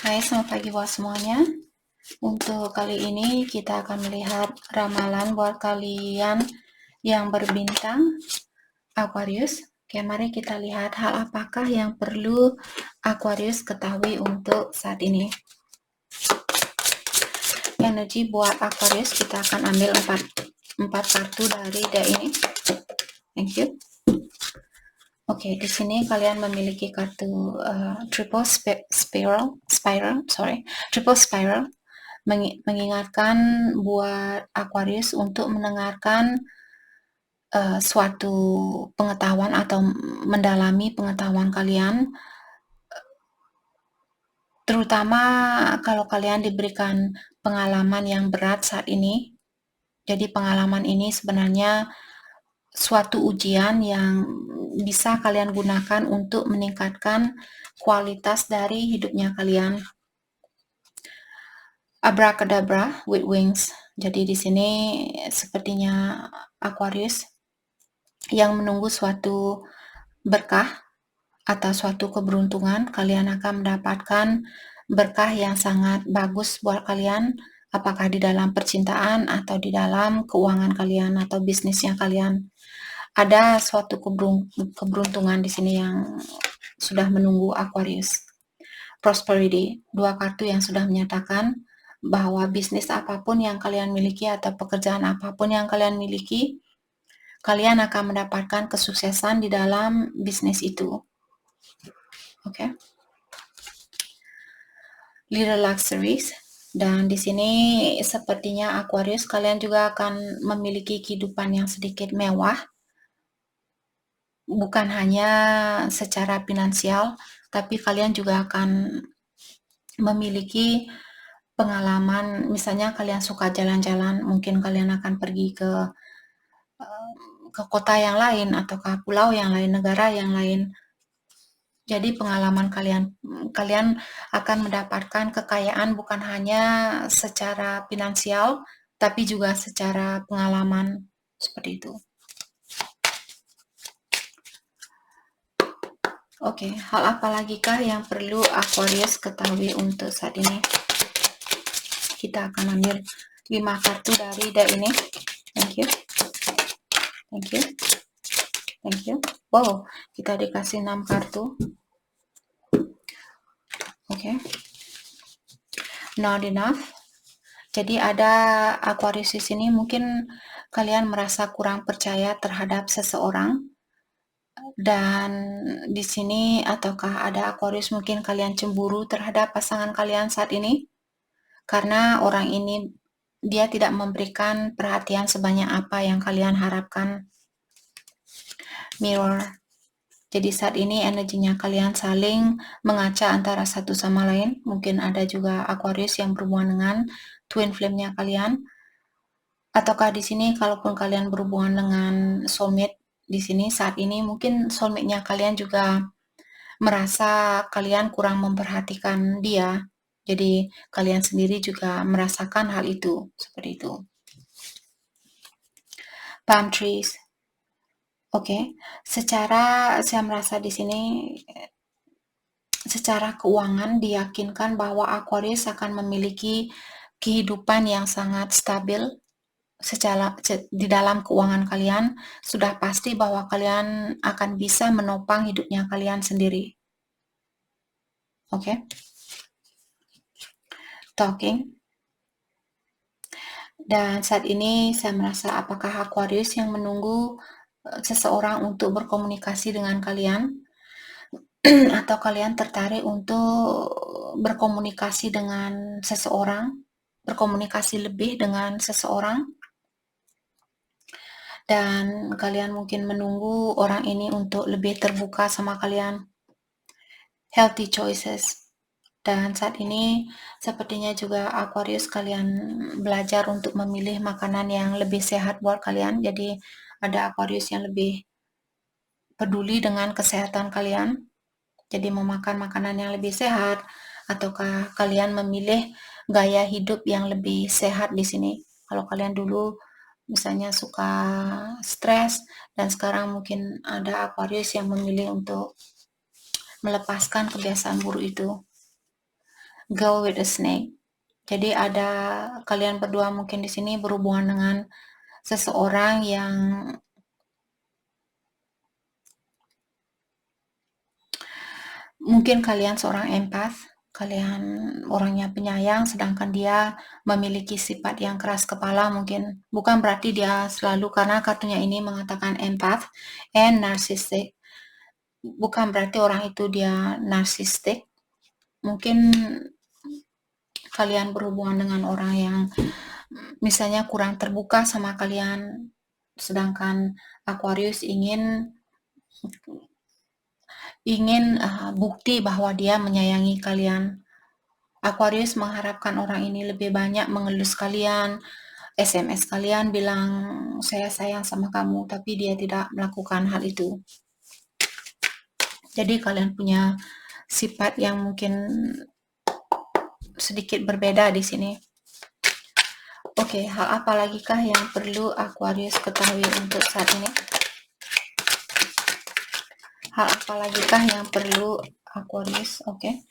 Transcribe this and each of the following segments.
Hai, selamat pagi buat semuanya. Untuk kali ini kita akan melihat ramalan buat kalian yang berbintang Aquarius. Oke, mari kita lihat hal apakah yang perlu Aquarius ketahui untuk saat ini. Energi buat Aquarius kita akan ambil 4 kartu dari deck ini. Thank you. Oke, di sini kalian memiliki kartu triple spiral, mengingatkan buat Aquarius untuk mendengarkan suatu pengetahuan atau mendalami pengetahuan kalian, terutama kalau kalian diberikan pengalaman yang berat saat ini. Jadi pengalaman ini sebenarnya suatu ujian yang bisa kalian gunakan untuk meningkatkan kualitas dari hidupnya kalian. Abracadabra with wings. Jadi di sini sepertinya Aquarius yang menunggu suatu berkah atau suatu keberuntungan. Kalian akan mendapatkan berkah yang sangat bagus buat kalian, apakah di dalam percintaan atau di dalam keuangan kalian atau bisnisnya kalian. Ada suatu keberuntungan di sini yang sudah menunggu Aquarius. Prosperity, 2 kartu yang sudah menyatakan bahwa bisnis apapun yang kalian miliki atau pekerjaan apapun yang kalian miliki, kalian akan mendapatkan kesuksesan di dalam bisnis itu. Oke. Little luxuries, dan di sini sepertinya Aquarius kalian juga akan memiliki kehidupan yang sedikit mewah. Bukan hanya secara finansial, tapi kalian juga akan memiliki pengalaman, misalnya kalian suka jalan-jalan, mungkin kalian akan pergi ke kota yang lain atau ke pulau yang lain, negara yang lain. Jadi pengalaman kalian akan mendapatkan kekayaan bukan hanya secara finansial, tapi juga secara pengalaman, seperti itu. Oke, hal apa lagi kah yang perlu Aquarius ketahui untuk saat ini? Kita akan ambil 5 kartu dari deck ini. Thank you. Thank you. Thank you. Wow, kita dikasih 6 kartu. Oke. Not enough. Jadi ada Aquarius di sini, mungkin kalian merasa kurang percaya terhadap seseorang. Dan di sini ataukah ada Aquarius mungkin kalian cemburu terhadap pasangan kalian saat ini? Karena orang ini dia tidak memberikan perhatian sebanyak apa yang kalian harapkan. Mirror. Jadi saat ini energinya kalian saling mengaca antara satu sama lain. Mungkin ada juga Aquarius yang berhubungan dengan twin flame-nya kalian. Ataukah di sini kalaupun kalian berhubungan dengan soulmate di sini saat ini, mungkin soulmate-nya kalian juga merasa kalian kurang memperhatikan dia. Jadi kalian sendiri juga merasakan hal itu, seperti itu. Palm trees. Oke, secara saya merasa di sini secara keuangan diyakinkan bahwa Aquarius akan memiliki kehidupan yang sangat stabil. Di dalam keuangan kalian sudah pasti bahwa kalian akan bisa menopang hidupnya kalian sendiri. Oke. Talking. Dan saat ini saya merasa apakah Aquarius yang menunggu seseorang untuk berkomunikasi dengan kalian atau kalian tertarik untuk berkomunikasi dengan seseorang, berkomunikasi lebih dengan seseorang, dan kalian mungkin menunggu orang ini untuk lebih terbuka sama kalian. Healthy choices. Dan saat ini sepertinya juga Aquarius kalian belajar untuk memilih makanan yang lebih sehat buat kalian. Jadi ada Aquarius yang lebih peduli dengan kesehatan kalian. Jadi memakan makanan yang lebih sehat, ataukah kalian memilih gaya hidup yang lebih sehat di sini. Kalau kalian dulu misalnya suka stres, dan sekarang mungkin ada Aquarius yang memilih untuk melepaskan kebiasaan buruk itu. Go with a snake. Jadi ada kalian berdua mungkin di sini berhubungan dengan seseorang yang mungkin kalian seorang empath, kalian orangnya penyayang, sedangkan dia memiliki sifat yang keras kepala mungkin. Bukan berarti dia selalu, karena kartunya ini mengatakan empath and narcissistic. Bukan berarti orang itu dia narsistik. Mungkin kalian berhubungan dengan orang yang misalnya kurang terbuka sama kalian, sedangkan Aquarius ingin bukti bahwa dia menyayangi kalian. Aquarius mengharapkan orang ini lebih banyak mengelus kalian, SMS kalian bilang saya sayang sama kamu, tapi dia tidak melakukan hal itu. Jadi kalian punya sifat yang mungkin sedikit berbeda di sini. Oke, hal apa lagi kah yang perlu Aquarius ketahui untuk saat ini? Hal apa lagi kah yang perlu Aquarius? Oke.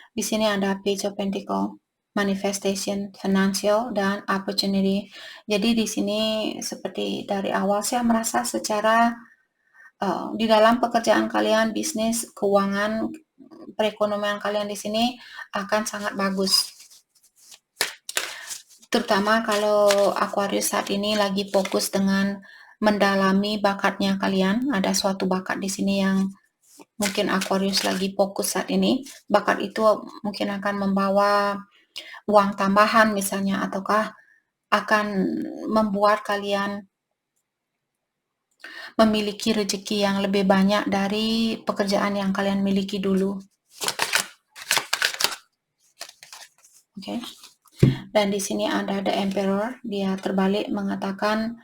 Di sini ada Page of Pentacle, manifestation, financial, dan opportunity. Jadi di sini seperti dari awal saya merasa secara di dalam pekerjaan kalian, bisnis, keuangan, perekonomian kalian di sini akan sangat bagus. Terutama kalau Aquarius saat ini lagi fokus dengan mendalami bakatnya kalian. Ada suatu bakat di sini yang mungkin Aquarius lagi fokus saat ini. Bakat itu mungkin akan membawa uang tambahan misalnya, ataukah akan membuat kalian memiliki rezeki yang lebih banyak dari pekerjaan yang kalian miliki dulu. Oke. Dan di sini ada The Emperor, dia terbalik mengatakan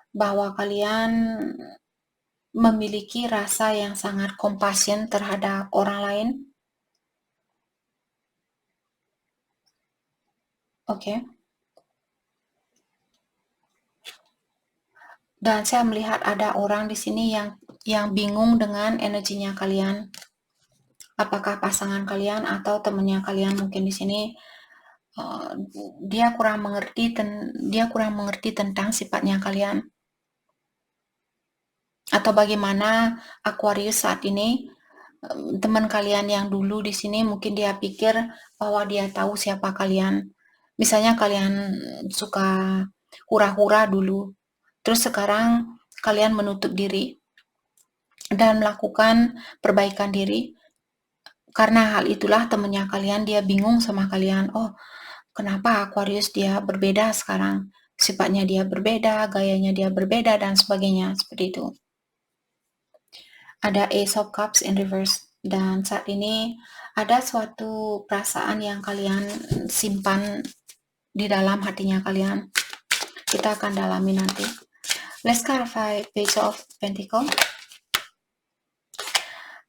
bahwa kalian memiliki rasa yang sangat compassion terhadap orang lain. Oke. Dan saya melihat ada orang di sini yang bingung dengan energinya kalian. Apakah pasangan kalian atau temannya kalian mungkin di sini dia kurang mengerti tentang sifatnya kalian. Atau bagaimana Aquarius saat ini, teman kalian yang dulu di sini mungkin dia pikir bahwa dia tahu siapa kalian. Misalnya kalian suka hura-hura dulu, terus sekarang kalian menutup diri dan melakukan perbaikan diri. Karena hal itulah temannya kalian dia bingung sama kalian. Oh, kenapa Aquarius dia berbeda sekarang? Sifatnya dia berbeda, gayanya dia berbeda, dan sebagainya. Seperti itu. Ada Ace of Cups in reverse. Dan saat ini ada suatu perasaan yang kalian simpan di dalam hatinya kalian. Kita akan dalami nanti. Let's clarify Page of Pentacle.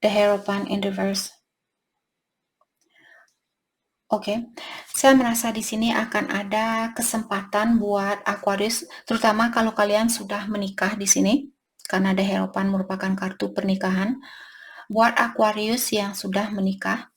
The Hierophant in reverse. Oke, saya merasa di sini akan ada kesempatan buat Aquarius, terutama kalau kalian sudah menikah di sini, karena The Hierophant merupakan kartu pernikahan. Buat Aquarius yang sudah menikah,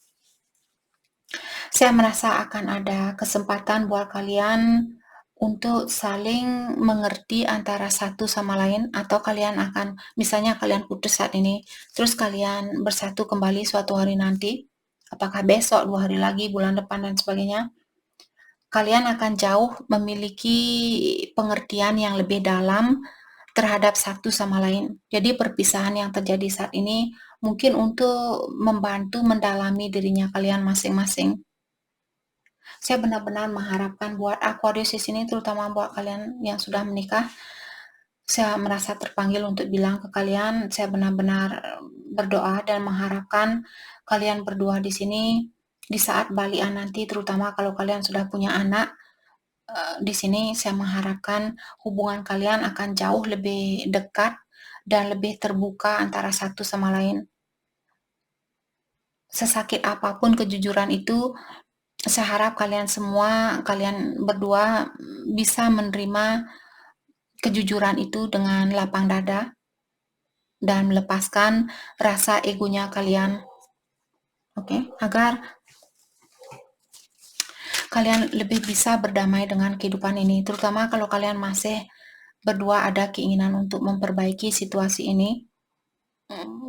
saya merasa akan ada kesempatan buat kalian untuk saling mengerti antara satu sama lain, atau kalian akan, misalnya kalian putus saat ini, terus kalian bersatu kembali suatu hari nanti, apakah besok, 2 hari lagi, bulan depan, dan sebagainya, kalian akan jauh memiliki pengertian yang lebih dalam terhadap satu sama lain. Jadi perpisahan yang terjadi saat ini mungkin untuk membantu mendalami dirinya kalian masing-masing. Saya benar-benar mengharapkan buat Aquarius di sini, terutama buat kalian yang sudah menikah, saya merasa terpanggil untuk bilang ke kalian, saya benar-benar berdoa dan mengharapkan kalian berdua di sini di saat balikan nanti, terutama kalau kalian sudah punya anak, di sini saya mengharapkan hubungan kalian akan jauh lebih dekat dan lebih terbuka antara satu sama lain. Sesakit apapun kejujuran itu, saya harap kalian semua, kalian berdua bisa menerima kejujuran itu dengan lapang dada dan melepaskan rasa egonya kalian. Oke, agar kalian lebih bisa berdamai dengan kehidupan ini, terutama kalau kalian masih berdua ada keinginan untuk memperbaiki situasi ini.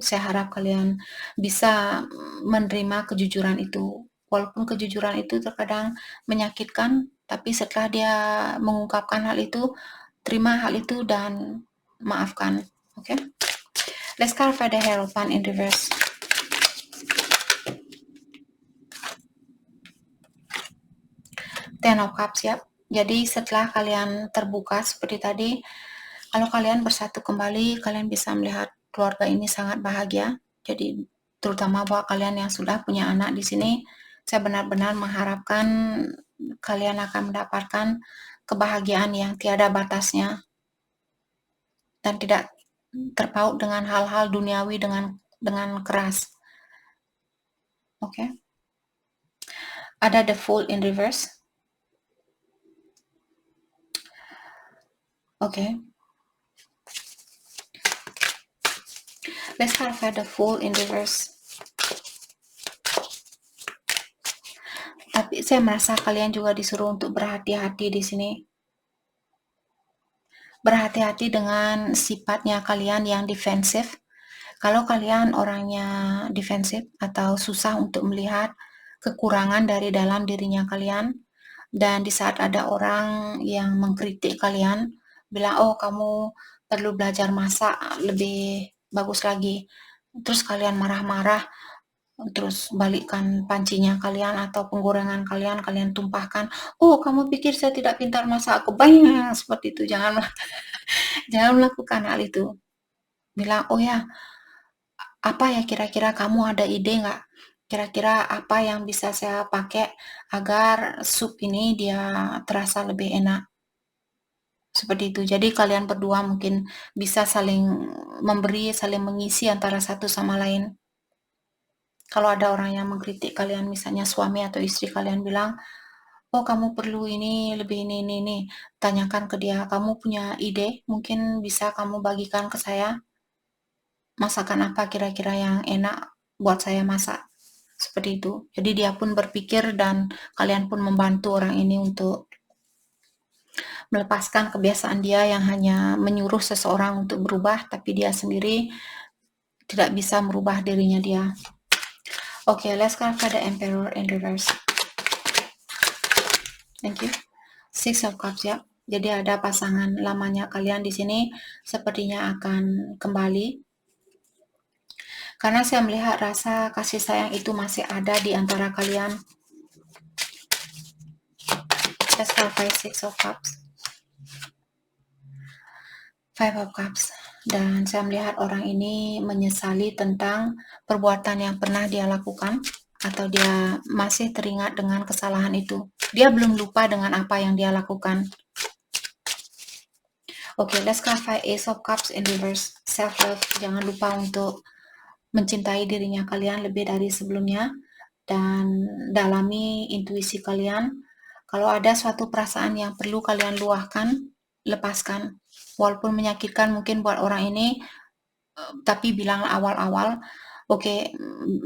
Saya harap kalian bisa menerima kejujuran itu. Walaupun kejujuran itu terkadang menyakitkan, tapi setelah dia mengungkapkan hal itu, terima hal itu dan maafkan. Okay? Let's clarify the Hierophant in reverse. Ten of Cups, ya. Jadi setelah kalian terbuka seperti tadi, kalau kalian bersatu kembali, kalian bisa melihat keluarga ini sangat bahagia. Jadi terutama buat kalian yang sudah punya anak di sini, saya benar-benar mengharapkan kalian akan mendapatkan kebahagiaan yang tiada batasnya dan tidak terpaut dengan hal-hal duniawi dengan keras. Oke. Ada the Fool in reverse. Oke. Let's clarify the Fool in reverse. Tapi saya merasa kalian juga disuruh untuk berhati-hati di sini. Berhati-hati dengan sifatnya kalian yang defensif. Kalau kalian orangnya defensif atau susah untuk melihat kekurangan dari dalam dirinya kalian, dan di saat ada orang yang mengkritik kalian, bilang, oh kamu perlu belajar masak lebih bagus lagi, terus kalian marah-marah, terus balikkan pancinya kalian atau penggorengan kalian tumpahkan, oh kamu pikir saya tidak pintar masak, aku banyak seperti itu. Jangan melakukan hal itu. Bilang, oh ya, apa ya kira-kira kamu ada ide nggak? Kira-kira apa yang bisa saya pakai agar sup ini dia terasa lebih enak? Seperti itu. Jadi kalian berdua mungkin bisa saling memberi, saling mengisi antara satu sama lain. Kalau ada orang yang mengkritik kalian, misalnya suami atau istri kalian bilang, oh kamu perlu ini, lebih ini. Tanyakan ke dia, kamu punya ide? Mungkin bisa kamu bagikan ke saya? Masakan apa kira-kira yang enak buat saya masak? Seperti itu. Jadi dia pun berpikir dan kalian pun membantu orang ini untuk melepaskan kebiasaan dia yang hanya menyuruh seseorang untuk berubah, tapi dia sendiri tidak bisa merubah dirinya dia. Oke, let's clarify the Emperor in reverse. Thank you. Six of Cups, ya. Jadi ada pasangan lamanya kalian di sini sepertinya akan kembali. Karena saya melihat rasa kasih sayang itu masih ada di antara kalian. Let's clarify Six of Cups. Five of Cups. Dan saya melihat orang ini menyesali tentang perbuatan yang pernah dia lakukan, atau dia masih teringat dengan kesalahan itu. Dia belum lupa dengan apa yang dia lakukan. Oke, let's clarify Ace of Cups in reverse. Self-love. Jangan lupa untuk mencintai dirinya kalian lebih dari sebelumnya, dan dalami intuisi kalian. Kalau ada suatu perasaan yang perlu kalian luahkan, lepaskan. Walaupun menyakitkan mungkin buat orang ini, tapi bilang awal-awal, oke,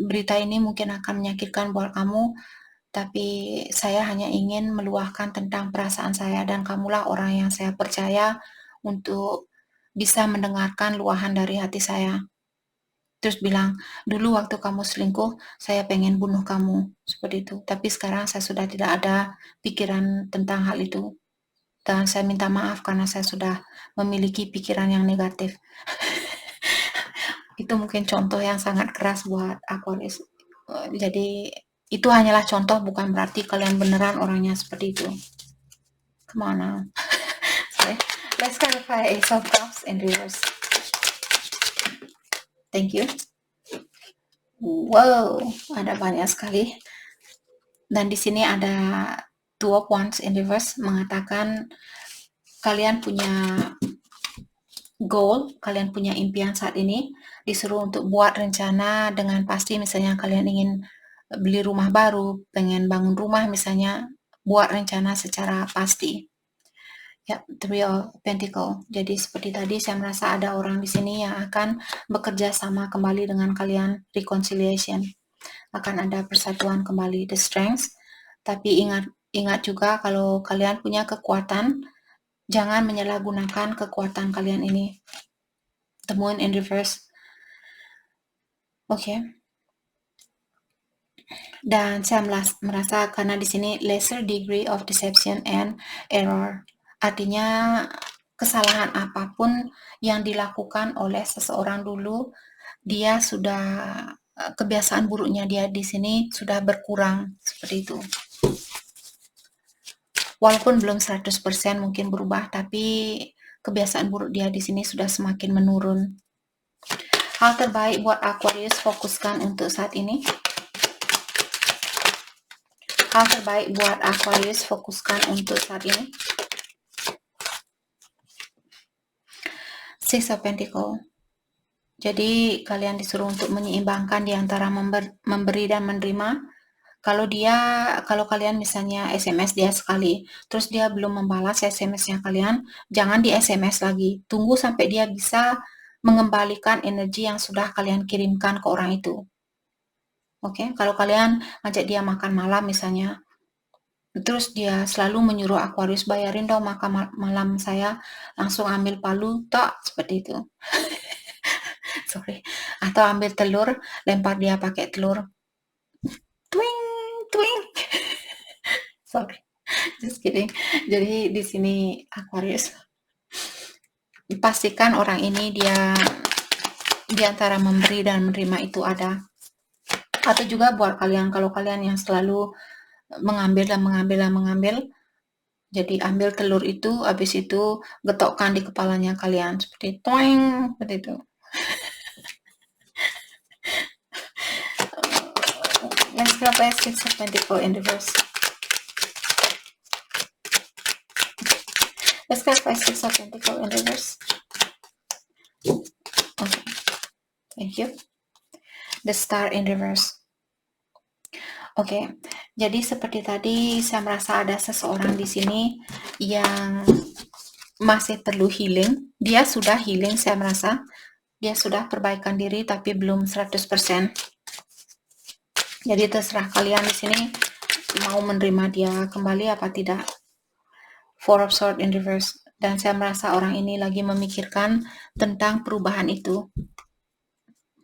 berita ini mungkin akan menyakitkan buat kamu, tapi saya hanya ingin meluahkan tentang perasaan saya, dan kamulah orang yang saya percaya untuk bisa mendengarkan luahan dari hati saya. Terus bilang, dulu waktu kamu selingkuh, saya pengen bunuh kamu, seperti itu. Tapi sekarang saya sudah tidak ada pikiran tentang hal itu. Dan saya minta maaf karena saya sudah memiliki pikiran yang negatif. Itu mungkin contoh yang sangat keras buat Aquarius. Jadi itu hanyalah contoh, bukan berarti kalian beneran orangnya seperti itu. Come on now. Sorry. Let's clarify Ace of Cups in reverse. Thank you. Wow, ada banyak sekali. Dan di sini ada Two of Wands in reverse, mengatakan kalian punya goal, kalian punya impian saat ini, disuruh untuk buat rencana dengan pasti. Misalnya kalian ingin beli rumah baru, pengen bangun rumah misalnya, buat rencana secara pasti. Ya, Three of Pentacle. Jadi seperti tadi saya merasa ada orang di sini yang akan bekerja sama kembali dengan kalian, reconciliation. Akan ada persatuan kembali, the strength. Tapi ingat, ingat juga kalau kalian punya kekuatan, jangan menyalahgunakan kekuatan kalian ini. The Moon in reverse. Oke. Dan saya merasa karena di sini lesser degree of deception and error. Artinya kesalahan apapun yang dilakukan oleh seseorang dulu, dia sudah kebiasaan buruknya dia di sini sudah berkurang seperti itu. Walaupun belum 100% mungkin berubah, tapi kebiasaan buruk dia di sini sudah semakin menurun. Hal terbaik buat Aquarius fokuskan untuk saat ini. Hal terbaik buat Aquarius fokuskan untuk saat ini. Six of Pentacles. Jadi kalian disuruh untuk menyeimbangkan di antara memberi dan menerima. Kalau kalian misalnya SMS dia sekali, terus dia belum membalas SMS-nya kalian, jangan di SMS lagi. Tunggu sampai dia bisa mengembalikan energi yang sudah kalian kirimkan ke orang itu. Oke, kalau kalian ngajak dia makan malam misalnya, terus dia selalu menyuruh Aquarius bayarin dong makan malam saya, langsung ambil palu, tak seperti itu. Sorry. Atau ambil telur, lempar dia pakai telur. Twing, twing. Sorry. Just kidding. Jadi di sini Aquarius, pastikan orang ini dia di antara memberi dan menerima itu ada. Atau juga buat kalian, kalau kalian yang selalu mengambil dan mengambil dan mengambil, jadi ambil telur itu, habis itu getokkan di kepalanya kalian seperti toing, seperti itu. Let's go back to Six of Pentacles in reverse. Let's go back to Six of Pentacles in reverse. Okay, thank you. The Star in reverse. Oke, jadi seperti tadi saya merasa ada seseorang di sini yang masih perlu healing. Dia sudah healing, saya merasa. Dia sudah perbaikan diri tapi belum 100%. Jadi terserah kalian di sini mau menerima dia kembali apa tidak. Four of Swords in reverse. Dan saya merasa orang ini lagi memikirkan tentang perubahan itu.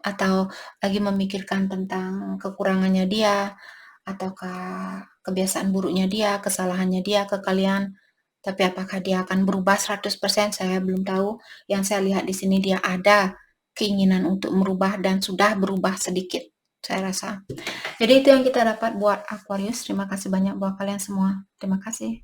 Atau lagi memikirkan tentang kekurangannya dia, ataukah kebiasaan buruknya dia, kesalahannya dia ke kalian. Tapi apakah dia akan berubah 100%? Saya belum tahu. Yang saya lihat di sini dia ada keinginan untuk merubah dan sudah berubah sedikit, saya rasa. Jadi itu yang kita dapat buat Aquarius. Terima kasih banyak buat kalian semua. Terima kasih.